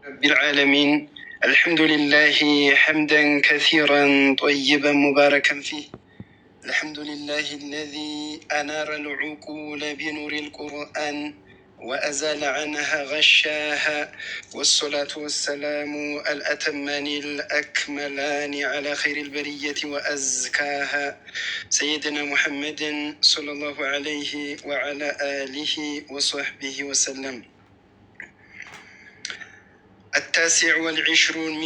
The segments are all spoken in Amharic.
رب العالمين. الحمد لله حمدا كثيرا طيبا مباركا فيه. الحمد لله الذي أنار العقول بنور القرآن وأزال عنها غشاها، والصلاة والسلام الأتمان الأكملان على خير البرية وأزكاها، سيدنا محمد صلى الله عليه وعلى آله وصحبه وسلم. التاسع والعشرون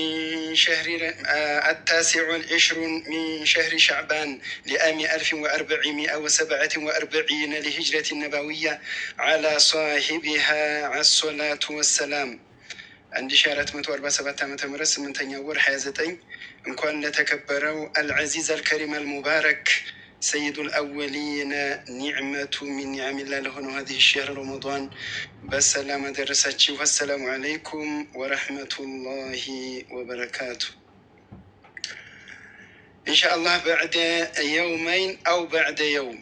من شهر شعبان لعام 1447 لهجرة النبوية على صاحبها الصلاة والسلام. 1447 ዓመተ ምህረት 8ኛ ወር 29 እንኳን ለተከበረው العزيز الكريم المبارك سيد الأولين نعمة من نعم الله لهنا هذه الشهر رمضان بالسلامة درساتي. والسلام عليكم ورحمة الله وبركاته. إن شاء الله بعد يومين أو بعد يوم،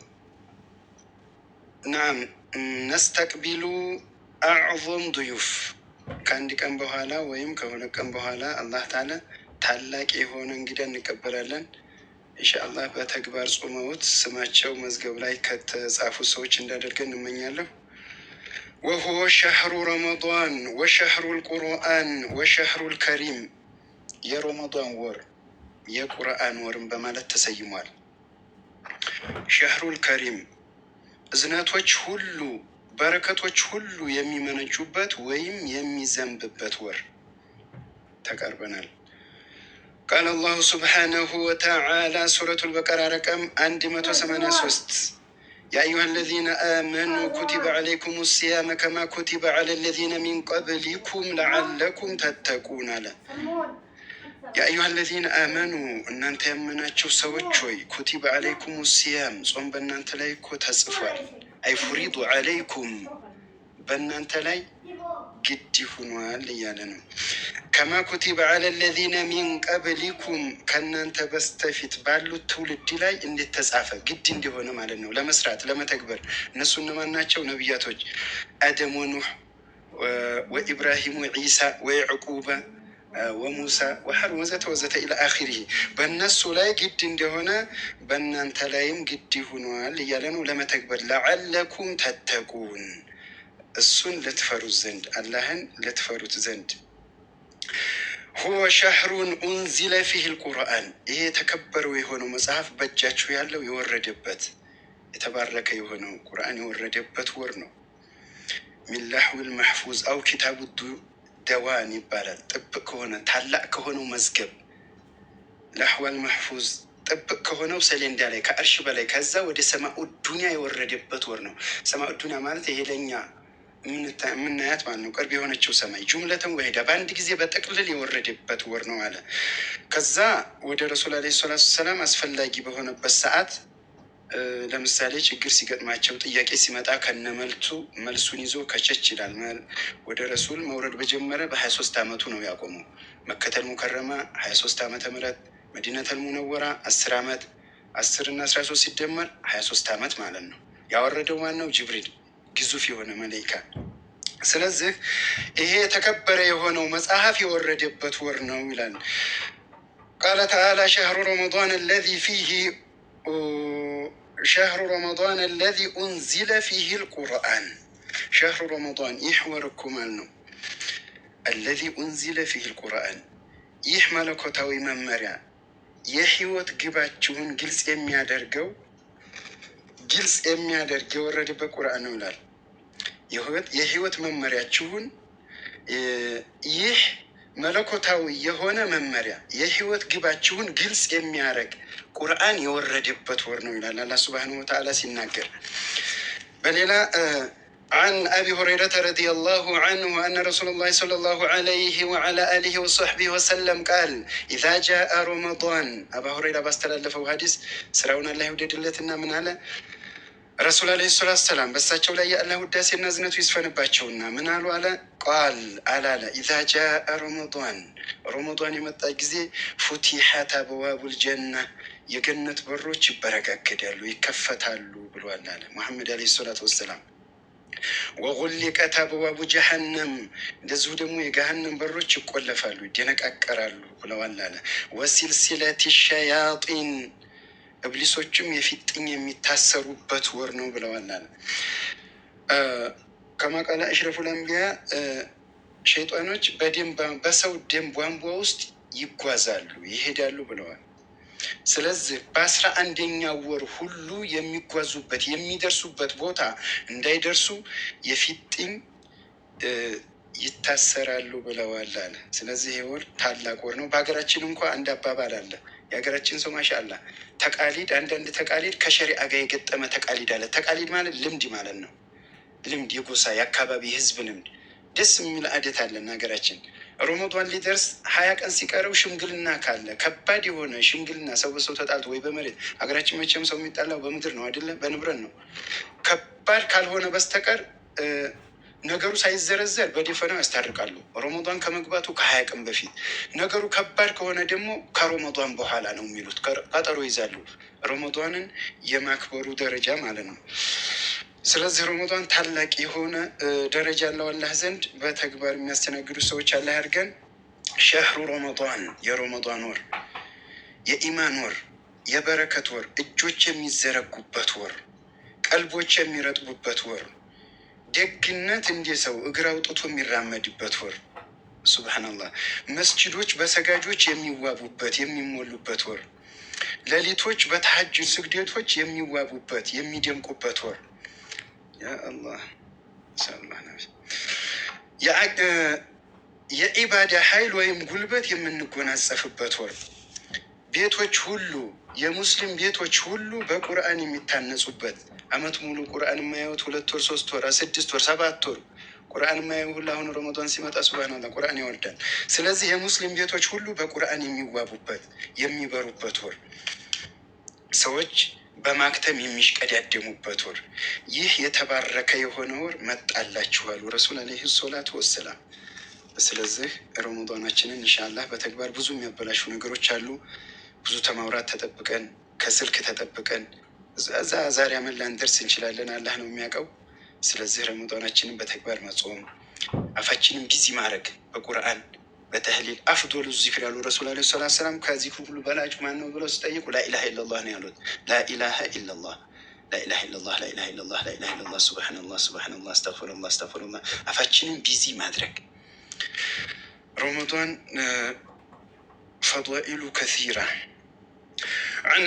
نعم، نستقبل أعظم ضيوف. كان دي كان بحالا ويم كهونا كان بحالا الله تعالى ታላቅ የሆነ እንግዳ እንቀበላለን ኢንሻአላህ። በተግባር ጾመውት ስማቸው መዝገብ ላይ ከተጻፉ ሰዎች እንዳደርገን እንመኛለሁ። وهو شهر رمضان وشهر القرآن وشهر الكريم። የረመዳን ወር የቁርአን ወርም በማለት ተሰይሟል። ሸህሩል ከሪም እዝነቶች ሁሉ በረከቶች ሁሉ የሚመነጩበት ወይም የሚዘንብበት ወር ተቃርበናል። قال الله سبحانه وتعالى سورة البقرة رقم 183 يا أيها الذين آمنوا كتب عليكم الصيام كما كتب على الذين من قبلكم لعلكم تتقون. يا أيها الذين آمنوا أن أنت يمناتشو سوتشوي كتب عليكم الصيام صوم بأن أنت لايكو تصفر أي فريض عليكم بأن أنت لاي قد هنوال ليالنا كما كتب على الذين من قبلكم كان أنت بستفيد بالو تولد لاي إن التسعفة قد إندي هنا مالنا لما سرعت لما تكبر نسو نما ناتشو نبياتوج آدم ونوح وإبراهيم وعيسى ويعقوب وموسى وحرم وزت إلى آخره. بالناس لا قد إندي هنا بأن أنت لايم قد هنوال ليالنا لما تكبر لعلكم تتقون. السن لتفروا الزند اللهن لتفروا الزند. هو شهر أنزل فيه القرآن. إيه تكبروا يهونوا مصحف بجاتشو يالو يوردبت يتبارك يهونوا قرآن يوردبت ورنو من لحو المحفوظ أو كتاب الدوان يبالل طبق هنا تعلق كهونو مزقب لحو المحفوظ طبق كهونو سلين دالي كأرش بالي كذا ودي سماء الدنيا يوردبت ورنو. سماء الدنيا مالت هي لنيا من نهاية معنو قرب يهونتشو سماي جملة واحدة باند ጊዜ በጠቅልል የወረደበት ወር ነው አለ። ከዛ ወደ ረሱል አለይሂ ሰላቱ ወሰላም አስፈላጊ በሆነበት ሰዓት ለምሳሌ ችግር ሲገጥማቸው ጥያቄ ሲመጣ ከነመልቱ መልሱን ይዞ ከቸች ይላል። ወደ ረሱል መውረድ በጀመረ በ23 ዓመቱ ነው ያቆመው። መከተል ሙከረማ 23 ዓመተ ምህረት፣ መዲነተል ሙነወራ 10 ዓመት፣ 10 እና 13 ሲደመር 23 ዓመት ማለት ነው። ያወረደው ማን ነው? ጅብሪል ግዙፍ የሆነ መላእክት። ስለዚህ ይሄ የተከበረ የሆነው መጽሐፍ የወረደበት ወር ነው ይላል። قال تعالى شهر رمضان الذي أنزل فيه القرآن. شهر رمضان يحوركم عنه الذي أنزل فيه القرآن يحمل كتاوي ممريا يحيوت قباتشون جلس የሚያደርገው የወረደበት ቁርአን ነው ይላል። የህይወት መመሪያችሁን ይህ መለኮታዊ የሆነ መመሪያ የህይወት ግባችሁን ግልጽ የሚያደርግ ቁርአን የወረደበት ወር ነው ይላል አላህ ሱብሓነሁ ወተዓላ ሲናገር። በሌላ عن أبي هريرة رضي الله عنه أن رسول الله صلى الله عليه وعلى آله وصحبه وسلم قال إذا جاء رمضان. أبا هريرة باستلفه حديث سراونا الله يودد لتنا من على رسول الله صلى الله عليه وسلم بساتشو لا يأله الداسي النازنة يسفن باتشونا من على قال على إذا جاء رمضان يمتى جزي فتحت أبواب الجنة የገነት በሮች ይበረጋገዳሉ ይከፈታሉ ብሏል አለ ሙሐመድ አለይሂ ሰላቱ ወሰላም። ወጉሊቀት አብዋቡ ጀሀነም እንደዚሁ ደግሞ የገሃነም በሮች ይቆለፋሉ፣ ይደነቃቀራሉ ብለዋል አለ። ወሲልሲለት ሸያጢን እብሊሶችም የፊጥኝ የሚታሰሩበት ወር ነው ብለዋል አለ። ከማ ቃለ አሽረፉል አንቢያ ሸይጣኖች በሰው ደም ቧንቧ ውስጥ ይጓዛሉ ይሄዳሉ ብለዋል። ስለዚህ በ11ኛው ወር ሁሉ የሚጓዙበት የሚደርሱበት ቦታ እንዳይደርሱ የፊጥኝ ይታሰራሉ ብለዋል አለ። ስለዚህ ይህ ወር ታላቅ ወር ነው። በሀገራችን እንኳ አንድ አባባል አለ። የሀገራችን ሰው ማሻአላህ ተቃሊድ፣ አንዳንድ ተቃሊድ ከሸሪዓ ጋር የገጠመ ተቃሊድ አለ። ተቃሊድ ማለት ልምድ ማለት ነው። ልምድ፣ የጎሳ የአካባቢ ህዝብ ልምድ። ደስ የሚል አደት አለን ሀገራችን። ረመዷን ሊደርስ 20 ቀን ሲቀረው ሽምግልና ካለ ከባድ የሆነ ሽምግልና ሰው በሰው ተጣልቶ ወይ በመሬት ሀገራችን መቼም ሰው የሚጣላው በምድር ነው አይደለም፣ በንብረት ነው። ከባድ ካልሆነ በስተቀር ነገሩ ሳይዘረዘር በደፈናው ያስታርቃሉ። ረመዷን ከመግባቱ ከ20 ቀን በፊት። ነገሩ ከባድ ከሆነ ደግሞ ከረመዷን በኋላ ነው የሚሉት፣ ቀጠሮ ይዛሉ። ረመዷንን የማክበሩ ደረጃ ማለት ነው። ስለዚህ ረመዷን ታላቅ የሆነ ደረጃ አለው አላህ ዘንድ። በተግባር የሚያስተናግዱ ሰዎች አላህ ያድርገን። ሸህሩ ረመዷን፣ የረመዷን ወር፣ የኢማን ወር፣ የበረከት ወር፣ እጆች የሚዘረጉበት ወር፣ ቀልቦች የሚረጥቡበት ወር፣ ደግነት እንደ ሰው እግር አውጥቶ የሚራመድበት ወር። ሱብሃነላህ። መስጅዶች በሰጋጆች የሚዋቡበት የሚሞሉበት ወር፣ ሌሊቶች በተሐጁድ ስግደቶች የሚዋቡበት የሚደምቁበት ወር። ያአላህ የኢባዳ ኃይል ወይም ጉልበት የምንጎናጸፍበት ወር። ቤቶች ሁሉ የሙስሊም ቤቶች ሁሉ በቁርአን የሚታነጹበት፣ አመት ሙሉ ቁርአን የማያዩት 2 ወር 3 ወር 6 ወር 7 ወር ቁርአን የማያዩ ሁሉ አሁን ረመዷን ሲመጣ ሱብሃነላህ ቁርአን ያወርዳል። ስለዚህ የሙስሊም ቤቶች ሁሉ በቁርአን የሚዋቡበት የሚበሩበት ወር፣ ሰዎች በማክተም የሚሽቀዳደሙበት ወር። ይህ የተባረከ የሆነ ወር መጣላችኋል ረሱል አለይሂ ሰላቱ ወሰላም። ስለዚህ ረመዷናችንን ኢንሻአላህ በተግባር ብዙ የሚያበላሹ ነገሮች አሉ። ብዙ ተማውራት ተጠብቀን ከስልክ ተጠብቀን እዛ ዛሬ አመት ላንደርስ እንችላለን፣ አላህ ነው የሚያውቀው። ስለዚህ ረመዷናችንን በተግባር መጾም፣ አፋችንን ቢዚ ማድረግ በቁርአን በተህሊል። አፍዶሉ ዚክር ያሉ ረሱል አለይሂ ሰላቱ ወሰላም ከዚክሩ ሁሉ በላጭ ማን ነው ብለው ሲጠይቁ ላኢላሀ ኢለላህ ነው ያሉት። ላኢላሀ ኢለላህ ላኢላሀ ኢለላህ ላኢላሀ ኢለላህ ላኢላሀ ኢለላህ ሱብሃነላህ ሱብሃነላህ አስተግፊሩላህ አስተግፊሩላህ። አፋችንን ቢዚ ማድረግ። ረመዷን ፈዷኢሉ ከሲራ عن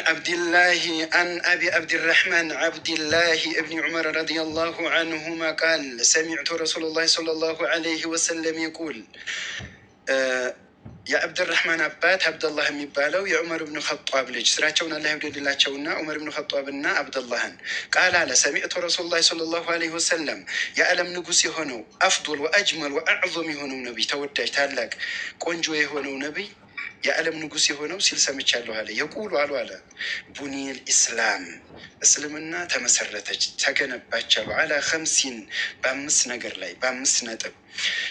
أبي عبد الرحمن عبد الله بن عمر رضي الله عنهما قال سمعت رسول الله صلى الله عليه وسلم يقول የአብድ ራህማን አባት አብደላህ የሚባለው የዑመር ብኑ ኸጧብ ልጅ ስራቸውን አላህ ይውደድላቸውና ዑመር ብኑ ኸጧብና አብደላህን ቃል አለ ሰሚዕቱ ረሱሉላህ ሰለላሁ ዐለይሂ ወሰለም የዓለም ንጉስ የሆነው አፍዶል ወአጅመል ወአዕዞም የሆነው ነቢይ፣ ተወዳጅ ታላቅ ቆንጆ የሆነው ነቢይ የዓለም ንጉስ የሆነው ሲል ሰምቻለሁ አለ። የቁሉ አለ ቡኒየል ኢስላም እስልምና ተመሰረተች ተገነባች አሉ አላ ኸምሲን በ5 ነገር ላይ በ5 ነጥብ።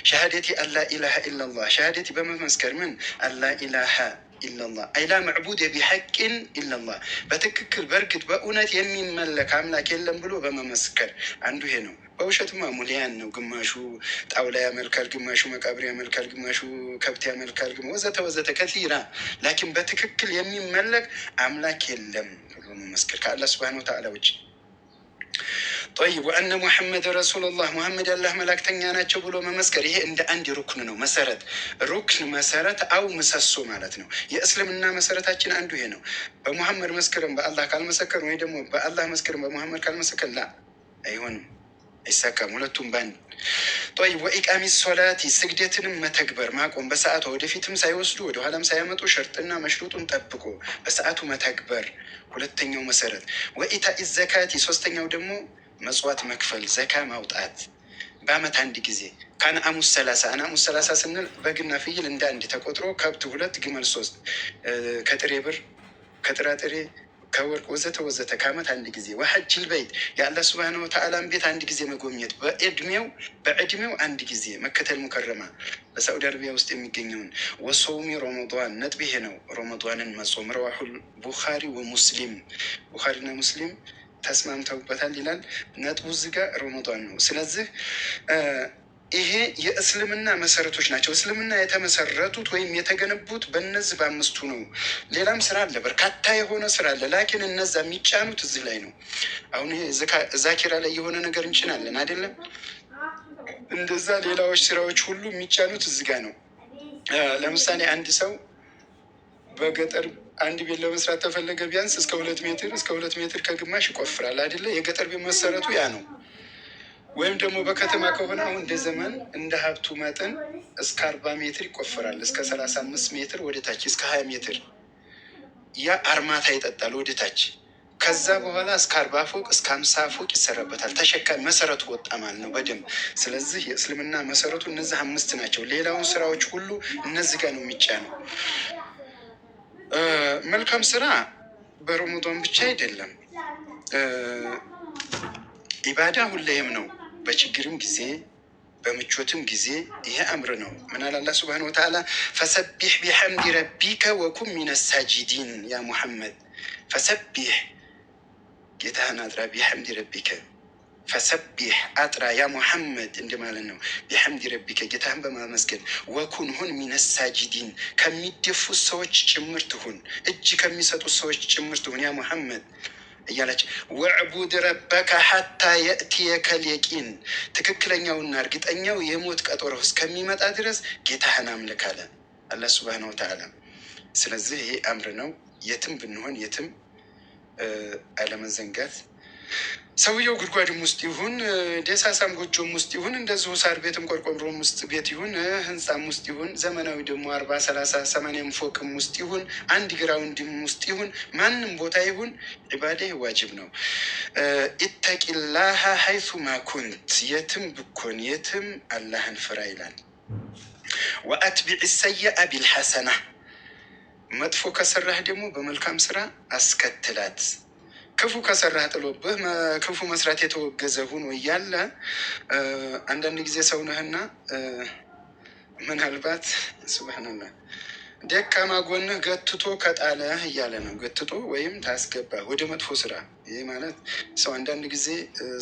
ሸሃደቲ አላ ኢላሃ ኢላላህ ሸሃደቲ በመመስከር ምን አላ ኢላሃ ኢላላህ አይላ መዕቡድ ቢሐቅን ኢላላህ በትክክል በእርግጥ በእውነት የሚመለክ አምላክ የለም ብሎ በመመስከር አንዱ ይሄ ነው። በውሸትማ ሙሊያን ነው። ግማሹ ጣውላ ያመልካል፣ ግማሹ መቃብር ያመልካል፣ ግማሹ ከብት ያመልካል፣ ወዘተ ወዘተ ከሲራ። ላኪን በትክክል የሚመለክ አምላክ የለም ብሎ መመስከር ከአላህ ሱብሃነሁ ወተዓላ ውጭ። ጠይብ ወአነ ሙሐመድ ረሱሉላህ ሙሐመድ አላህ መላክተኛ ናቸው ብሎ መመስከር፣ ይሄ እንደ አንድ ሩክን ነው። መሰረት ሩክን መሰረት አው ምሰሶ ማለት ነው። የእስልምና መሰረታችን አንዱ ይሄ ነው። በሙሐመድ መስክርም በአላህ ካልመሰከር ወይ ደግሞ በአላህ መስክርም በሙሐመድ ካልመሰከር ላ አይሆንም፣ አይሳካም። ሁለቱም ባንድ። ጠይብ ወኢቃሚ ሶላቲ ስግደትንም መተግበር ማቆም፣ በሰዓቱ ወደፊትም ሳይወስዱ ወደኋላም ሳያመጡ ሸርጥና መሽሩጡን ጠብቆ በሰዓቱ መተግበር ሁለተኛው መሰረት። ወኢታኢ ዘካቲ ሶስተኛው ደግሞ መጽዋት መክፈል ዘካ ማውጣት በአመት አንድ ጊዜ። ከአንአሙስ 30 አንአሙስ 30 ስንል በግና ፍይል እንደ አንድ ተቆጥሮ ከብት 2 ግመል 3 ከጥሬ ብር ከጥራጥሬ ከወርቅ ወዘተ ወዘተ ከአመት አንድ ጊዜ። ወሐጅል በይት የአላህ ሱብሃነሁ ወተዓላን ቤት አንድ ጊዜ መጎብኘት በእድሜው አንድ ጊዜ መከተል ሙከረማ በሳዑዲ አረቢያ ውስጥ የሚገኘውን። ወሶሚ ረመዷን ነጥብ ይሄ ነው። ረመዷንን መጾም። ረዋሁል ቡኻሪ ወሙስሊም ቡኻሪና ሙስሊም ተስማምተውበታል ይላል። ነጥቡ እዚህ ጋር ረመዷን ነው። ስለዚህ ይሄ የእስልምና መሰረቶች ናቸው። እስልምና የተመሰረቱት ወይም የተገነቡት በእነዚህ በአምስቱ ነው። ሌላም ስራ አለ፣ በርካታ የሆነ ስራ አለ። ላኪን እነዛ የሚጫኑት እዚህ ላይ ነው። አሁን ይሄ ዛኪራ ላይ የሆነ ነገር እንጭናለን አይደለም? እንደዛ ሌላዎች ስራዎች ሁሉ የሚጫኑት እዚህ ጋር ነው። ለምሳሌ አንድ ሰው በገጠር አንድ ቤት ለመስራት ተፈለገ ቢያንስ እስከ 2 ሜትር ከግማሽ ይቆፍራል አይደለ? የገጠር ቤት መሰረቱ ያ ነው። ወይም ደግሞ በከተማ ከሆነ አሁን እንደ ዘመን እንደ ሀብቱ መጠን እስከ 40 ሜትር ይቆፈራል። እስከ 35 ሜትር ወደ ታች እስከ 20 ሜትር ያ አርማታ ይጠጣል ወደ ታች። ከዛ በኋላ እስከ 40 ፎቅ እስከ 50 ፎቅ ይሰራበታል። ተሸካሚ መሰረቱ ወጣ ማለት ነው በደንብ። ስለዚህ የእስልምና መሰረቱ እነዚህ 5 ናቸው። ሌላውን ስራዎች ሁሉ እነዚህ ጋር ነው የሚጫነው። መልካም ስራ በረመዷን ብቻ አይደለም፣ ኢባዳ ሁሌም ነው። በችግርም ጊዜ በምቾትም ጊዜ ይሄ አምር ነው። ምናል አላህ ሱብሓነሁ ወተዓላ ፈሰቢሕ ቢሐምዲ ረቢከ ወኩን ሚነ ሳጂዲን። ያ ሙሐመድ ፈሰቢሕ ጌታህን አጥራ፣ ቢሐምዲ ረቢከ ፈሰቢሕ አጥራ፣ ያ ሙሐመድ እንደ ማለት ነው። ቢሐምዲ ረቢከ ጌታህን በማመስገን ወኩን ሁን ሚነ ሳጂዲን ከሚደፉት ሰዎች ጭምር ትሁን፣ እጅ ከሚሰጡት ሰዎች ጭምር ትሁን ያ ሙሐመድ እያለች ወዕቡድ ረበከ ሐታ የእትየከል የቂን ትክክለኛውና እርግጠኛው የሞት ቀጠሮ እስከሚመጣ ድረስ ጌታህን አምልክ አለ አላህ ሱብሓነሁ ወተዓላ። ስለዚህ ይሄ አምር ነው። የትም ብንሆን የትም አለመዘንጋት። ሰውየው ጉድጓድም ውስጥ ይሁን ደሳሳም ጎጆም ውስጥ ይሁን እንደዚሁ ሳር ቤትም ቆርቆሮም ውስጥ ቤት ይሁን ህንፃም ውስጥ ይሁን ዘመናዊ ደግሞ 40 30 80 ፎቅም ውስጥ ይሁን አንድ ግራውንድም ውስጥ ይሁን ማንም ቦታ ይሁን ዒባዳ ዋጅብ ነው። ኢተቂላሃ ሐይሱማ ኩንት የትም ብኮን የትም አላህን ፍራ ይላል። ወአትቢዕ ሰይአ ቢልሐሰና መጥፎ ከሰራህ ደግሞ በመልካም ስራ አስከትላት። ክፉ ከሰራህ ጥሎብህ ክፉ መስራት የተወገዘ ሁኖ እያለ አንዳንድ ጊዜ ሰውነህና ምናልባት ሱብሃንአላህ ደካማ ጎንህ ገትቶ ከጣለህ እያለ ነው። ገትቶ ወይም ታስገባህ ወደ መጥፎ ስራ። ይህ ማለት ሰው አንዳንድ ጊዜ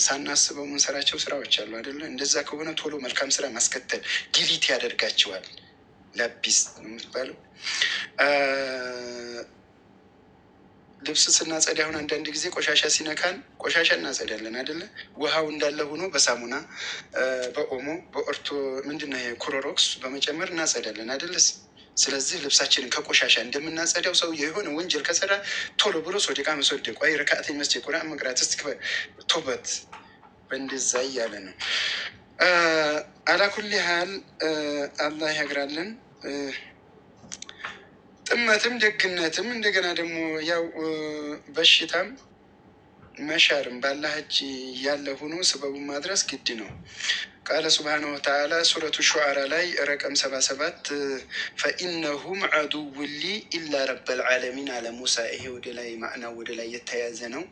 ሳናስበው የምንሰራቸው ስራዎች አሉ አይደለ? እንደዛ ከሆነ ቶሎ መልካም ስራ ማስከተል ዲሊት ያደርጋቸዋል። ለቢስ የምትባለው ልብስ ስናጸዳ አሁን አንዳንድ ጊዜ ቆሻሻ ሲነካን ቆሻሻ እናጸዳለን አይደለ? ውሃው እንዳለ ሆኖ በሳሙና በኦሞ በኦርቶ ምንድነው ይሄ ክሎሮክስ በመጨመር እናጸዳለን አይደለስ? ስለዚህ ልብሳችንን ከቆሻሻ እንደምናጸዳው ሰው የሆነ ወንጀል ከሰራ ቶሎ ብሎ ሶደቃ መስወደቅ ወይ ረካዓተኝ መስጂድ ቁርአን መቅራት እስትክበር ቶበት በእንደዛ እያለ ነው። አላኩል ያህል አላህ ያግራለን። ጥመትም ደግነትም እንደገና ደግሞ ያው በሽታም መሻርም ባላህ እጅ ያለ ሆኖ ስበቡን ማድረስ ግድ ነው። ቃለ ሱብሓነሁ ወተዓላ ሱረቱ ሹዓራ ላይ ረቀም 77 ፈኢነሁም ዐዱውን ሊ ኢላ ረበል ዓለሚን አለ ሙሳ። ይሄ ወደ ላይ ማዕናው ወደ ላይ የተያዘ ነው፣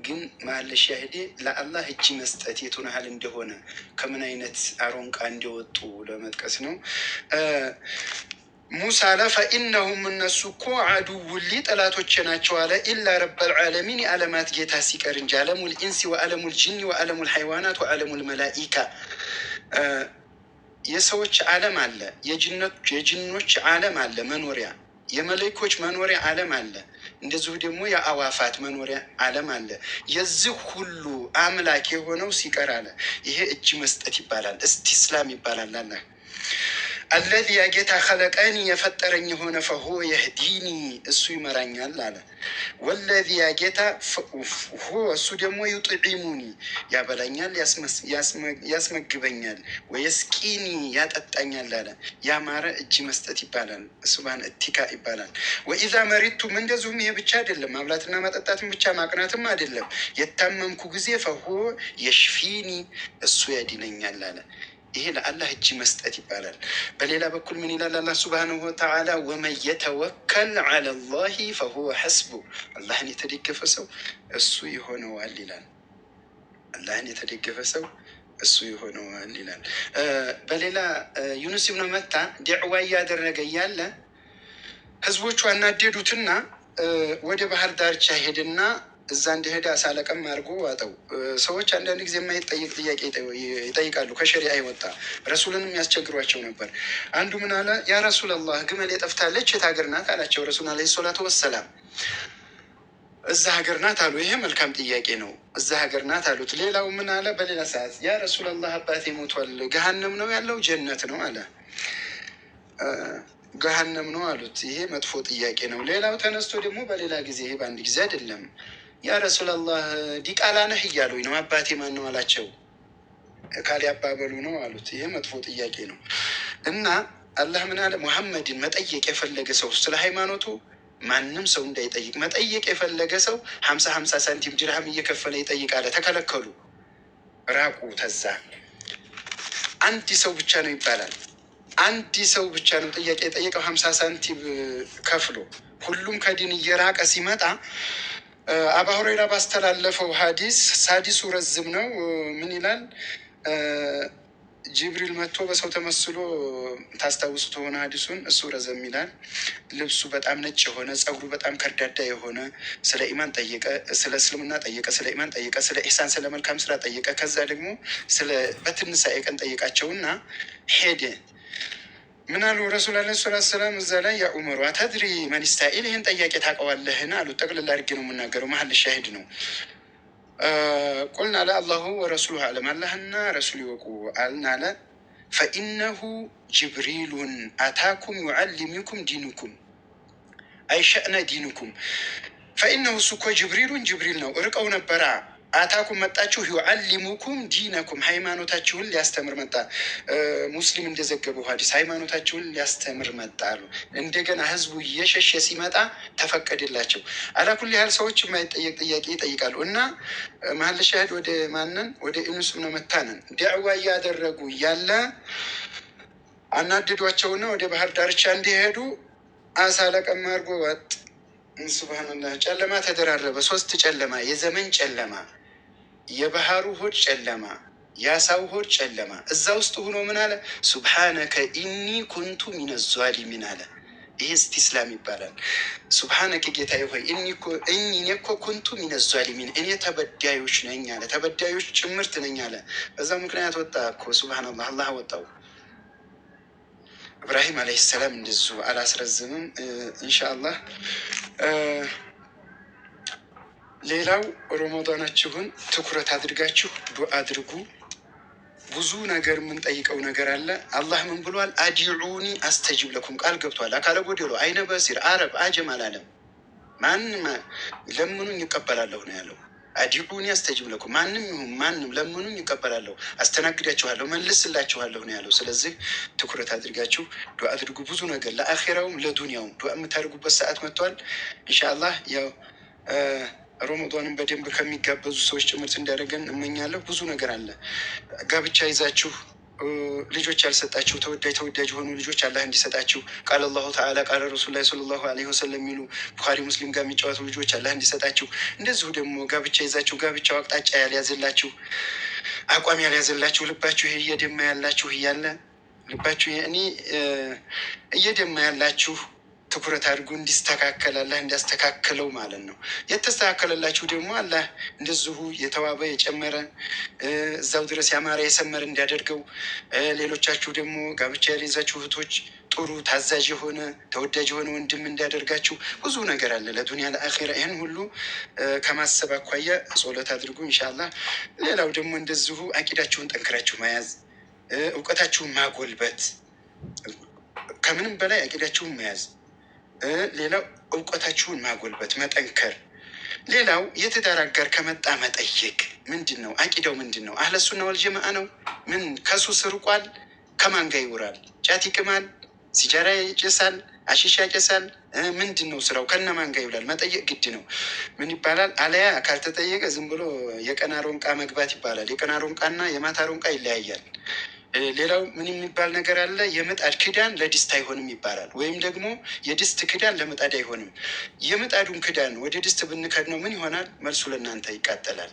ግን መሀል ሻሂዴ ለአላህ እጅ መስጠት የቱን ያህል እንደሆነ ከምን አይነት አሮንቃ እንደወጡ ለመጥቀስ ነው። ሙሳ አለ ፈኢነሁም እነሱ እኮ ዐዱውን ሊ ጠላቶቼ ናቸው አለ ኢላ ረበል ዓለሚን የዓለማት ጌታ ሲቀር እንጂ ዓለሙል ኢንሲ ወዓለሙል ጂኒ ወዓለሙል ሐይዋናት ወዓለሙል መላኢካ የሰዎች ዓለም አለ፣ የጅኖች ዓለም አለ መኖሪያ፣ የመላኢኮች መኖሪያ ዓለም አለ፣ እንደዚሁ ደግሞ የአዋፋት መኖሪያ ዓለም አለ። የዚህ ሁሉ አምላክ የሆነው ሲቀር አለ ይሄ እጅ መስጠት ይባላል፣ እስቲስላም ይባላል። አለ አለዚ ያ ጌታ ኸለቀኒ የፈጠረኝ የሆነ ፈሆ የህዲኒ እሱ ይመራኛል አለ። ወለዚ ያ ጌታ ሆ እሱ ደግሞ ዩጥዒሙኒ ያበላኛል፣ ያስመግበኛል፣ ወየስቂኒ ያጠጣኛል አለ። ያማረ እጅ መስጠት ይባላል፣ ሱብሃን እቲካ ይባላል። ወኢዛ መሪቱም እንደዚሁም ይሄ ብቻ አይደለም፣ ማብላትና ማጠጣትም ብቻ ማቅናትም አይደለም። የታመምኩ ጊዜ ፈሆ የሽፊኒ እሱ ያድነኛል አለ። ይሄ ለአላህ እጅ መስጠት ይባላል። በሌላ በኩል ምን ይላል አላህ ሱብሓነሁ ወተዓላ ወመን የተወከል ዐለ ላሂ ፈሁወ ሐስቡ አላህን የተደገፈ ሰው እሱ ይሆነዋል ይላል። አላህን የተደገፈ ሰው እሱ ይሆነዋል ይላል። በሌላ ዩኑስ ብኑ መታ ዲዕዋ እያደረገ እያለ ህዝቦቹ አናደዱትና ወደ ባህር ዳርቻ ሄድና እዛ እንደሄደ አሳለቀም አድርጎ ዋጠው። ሰዎች አንዳንድ ጊዜ የማይጠይቅ ጥያቄ ይጠይቃሉ። ከሸሪዓ ይወጣ ረሱልንም ያስቸግሯቸው ነበር። አንዱ ምን አለ? ያ ረሱላላህ ግመል የጠፍታለች የት ሀገር ናት አላቸው። ረሱል ዓለይሂ ሰላቱ ወሰላም እዛ ሀገር ናት አሉ። ይሄ መልካም ጥያቄ ነው። እዛ ሀገር ናት አሉት። ሌላው ምን አለ? በሌላ ሰዓት ያ ረሱላላህ አባቴ ሞቷል፣ ገሃነም ነው ያለው ጀነት ነው አለ። ገሃነም ነው አሉት። ይሄ መጥፎ ጥያቄ ነው። ሌላው ተነስቶ ደግሞ በሌላ ጊዜ፣ ይሄ በአንድ ጊዜ አይደለም፣ ያ ረሱላላህ ዲቃላ ነህ እያሉኝ ነው፣ አባቴ ማን ነው አላቸው። ካሊ አባበሉ ነው አሉት። ይሄ መጥፎ ጥያቄ ነው። እና አላህ ምን አለ? ሙሐመድን መጠየቅ የፈለገ ሰው ስለ ሃይማኖቱ ማንም ሰው እንዳይጠይቅ፣ መጠየቅ የፈለገ ሰው 50 ሳንቲም ድርሃም እየከፈለ ይጠይቃለ። ተከለከሉ፣ ራቁ። ተዛ አንድ ሰው ብቻ ነው ይባላል። አንድ ሰው ብቻ ነው ጥያቄ የጠየቀው 50 ሳንቲም ከፍሎ። ሁሉም ከዲን እየራቀ ሲመጣ አባ ሁረይራ ባስተላለፈው ሀዲሱ ረዝም ነው። ምን ይላል? ጅብሪል መጥቶ በሰው ተመስሎ ታስታውሱት ሆነ ሀዲሱን። እሱ ረዘም ይላል። ልብሱ በጣም ነጭ የሆነ ጸጉሩ በጣም ከርዳዳ የሆነ ስለ ኢማን ጠየቀ፣ ስለ እስልምና ጠየቀ፣ ስለ ኢማን ጠየቀ፣ ስለ ኢሕሳን ስለ መልካም ስራ ጠየቀ። ከዛ ደግሞ ስለ በትንሳኤ ቀን ጠየቃቸውና ሄደ። ምን አሉ ረሱል ዓለይሂ ሰላቱ ወሰላም እዛ ላይ ያ ዑመሩ አተድሪ መን ኢስታኢል፣ ይህን ጠያቄ ታውቀዋለህን አሉት። ጠቅልላ አድርጌ ነው የምናገረው፣ መሀል ሻሂድ ነው። ቁልና ለአላሁ ወረሱሉ አለም፣ አላህና ረሱል ይወቁ አልን አለ። ፈኢነሁ ጅብሪሉን አታኩም ዩዓሊሙኩም ዲኑኩም አይሸእነ ዲኑኩም። ፈኢነሁ እሱ እኮ ጅብሪል ነው። እርቀው ነበራ። አታኩም መጣችሁ፣ ዩዓሊሙኩም ዲነኩም ሃይማኖታችሁን ሊያስተምር መጣ። ሙስሊም እንደዘገበው ሀዲስ ሃይማኖታችሁን ሊያስተምር መጣ አሉ። እንደገና ህዝቡ እየሸሸ ሲመጣ ተፈቀደላቸው። አላኩል ያህል ሰዎች የማይጠየቅ ጥያቄ ይጠይቃሉ። እና መሀል ሻሂድ ወደ ማንን? ወደ ኢብኑ ስምነ መታንን ዳዕዋ እያደረጉ እያለ አናደዷቸውና ወደ ባህር ዳርቻ እንዲሄዱ አሳ ለቀማ አድርጎ ወጥ። ሱብሃንላህ። ጨለማ ተደራረበ። 3 ጨለማ፣ የዘመን ጨለማ፣ የባህሩ ሆድ ጨለማ፣ የአሳው ሆድ ጨለማ። እዛ ውስጥ ሆኖ ምን አለ? ሱብሓነከ ኢኒ ኩንቱ ሚነ ዟሊሚን አለ። ይህ እስቲስላም ይባላል። ሱብሓነከ ጌታዬ ሆይ እኔ እኮ ኩንቱ ሚነ ዟሊሚን፣ እኔ ተበዳዮች ነኝ አለ። ተበዳዮች ጭምርት ነኝ አለ። በዛ ምክንያት ወጣ እኮ ሱብሃነላህ፣ አላህ ወጣው። ኢብራሂም ዓለይሂ ሰላም እንደዚሁ አላስረዝምም ኢንሻአላህ። ሌላው ረመዳናችሁን ትኩረት አድርጋችሁ ዱዓ አድርጉ። ብዙ ነገር የምንጠይቀው ነገር አለ። አላህ ምን ብሏል? አዲዑኒ አስተጅብ ለኩም ቃል ገብቷል። አካለ ጎደሎ፣ አይነ በሲር፣ አረብ፣ አጀም አላለም። ማንም ለምኑኝ ይቀበላለሁ ነው ያለው። አዲዑኒ አስተጅብ ለኩም፣ ማንም ይሁን ማንም ለምኑኝ ይቀበላለሁ፣ አስተናግዳችኋለሁ፣ መልስላችኋለሁ ነው ያለው። ስለዚህ ትኩረት አድርጋችሁ ዱዓ አድርጉ። ብዙ ነገር ለአኼራውም ለዱንያውም ዱዓ የምታደርጉበት ሰዓት መጥቷል ኢንሻአላህ። ያው ረመዳንን በደንብ ከሚጋበዙ ሰዎች ጭምርት እንዳደረገን እመኛለሁ። ብዙ ነገር አለ። ጋብቻ ይዛችሁ ልጆች ያልሰጣችሁ ተወዳጅ የሆኑ ልጆች አላህ እንዲሰጣችሁ ቃል አላሁ ተዓላ ቃል ረሱል ላይ ሰለላሁ ዐለይሂ ወሰለም የሚሉ ቡኻሪ ሙስሊም ጋር የሚጫወቱ ልጆች አላህ እንዲሰጣችሁ። እንደዚሁ ደግሞ ጋብቻ ይዛችሁ ጋብቻው አቅጣጫ ያልያዘላችሁ፣ አቋም ያልያዘላችሁ፣ ልባችሁ ይሄ እየደማ ያላችሁ እያለ ልባችሁ እኔ እየደማ ያላችሁ ትኩረት አድርጉ። እንዲስተካከል አላህ እንዲያስተካክለው ማለት ነው። የተስተካከለላችሁ ደግሞ አላህ እንደዚሁ የተዋበ የጨመረ እዛው ድረስ ያማረ የሰመረ እንዲያደርገው። ሌሎቻችሁ ደግሞ ጋብቻ ያልይዛችሁ እህቶች ጥሩ ታዛዥ የሆነ ተወዳጅ የሆነ ወንድም እንዲያደርጋችሁ። ብዙ ነገር አለ ለዱንያ ለአኼራ። ይህን ሁሉ ከማሰብ አኳያ ጸሎት አድርጉ ኢንሻአላህ። ሌላው ደግሞ እንደዚሁ አቂዳችሁን ጠንክራችሁ መያዝ፣ እውቀታችሁን ማጎልበት፣ ከምንም በላይ አቂዳችሁን መያዝ። ሌላው እውቀታችሁን ማጎልበት መጠንከር። ሌላው የትዳር አጋር ከመጣ መጠየቅ። ምንድን ነው አቂዳው? ምንድን ነው? አህለ ሱና ወል ጀማዓ ነው? ምን ከሱስ ርቋል? ከማን ጋር ይውራል? ጫት ይቅማል? ሲጃራ ይጭሳል? አሺሻ ያጨሳል? ምንድን ነው ስራው? ከነማን ጋር ይውላል? መጠየቅ ግድ ነው። ምን ይባላል? አለያ ካልተጠየቀ ዝም ብሎ የቀን ሮንቃ መግባት ይባላል። የቀን ሮንቃና የማታ ሮንቃ ይለያያል። ሌላው ምን የሚባል ነገር አለ? የምጣድ ክዳን ለድስት አይሆንም ይባላል። ወይም ደግሞ የድስት ክዳን ለምጣድ አይሆንም። የምጣዱን ክዳን ወደ ድስት ብንከድ ነው ምን ይሆናል? መልሱ ለእናንተ ይቃጠላል።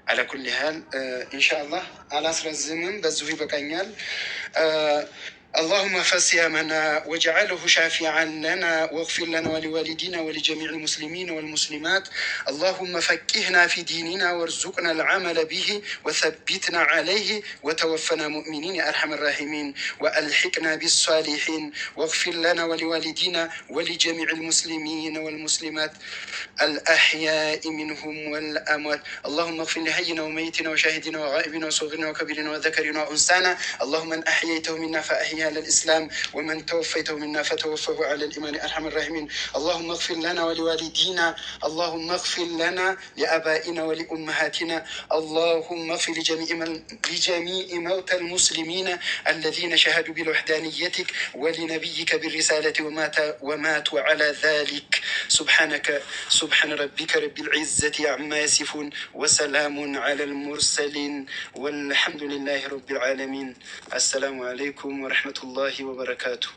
አለኩል ያህል ኢንሻአላህ አላስረዝምም፣ በዚሁ ይበቃኛል። اللهم فصيامنا واجعله شافعا لنا واغفر لنا ولوالدينا ولجميع المسلمين والمسلمات. اللهم فقهنا في ديننا وارزقنا العمل به وثبتنا عليه وتوفنا مؤمنين يا أرحم الراحمين، وألحقنا بالصالحين، واغفر لنا ولوالدينا ولجميع المسلمين والمسلمات الأحياء منهم والأموات. اللهم اغفر لحينا وميتنا وشاهدنا وغائبنا وصغيرنا وكبيرنا وذكرنا وأنثانا. اللهم من أحييته منا فأحيا على الإسلام، ومن توفيته منا فتوفه على الإيمان أرحم الراحمين. اللهم اغفر لنا ولوالدينا، اللهم اغفر لنا لآبائنا ولأمهاتنا، اللهم اغفر لجميع موتى المسلمين الذين شهدوا بوحدانيتك ولنبيك بالرسالة وماتوا على ذلك. سبحان ربك رب العزة عما يصفون وسلام على المرسلين والحمد لله رب العالمين. السلام عليكم ورحمة الله وبركاته.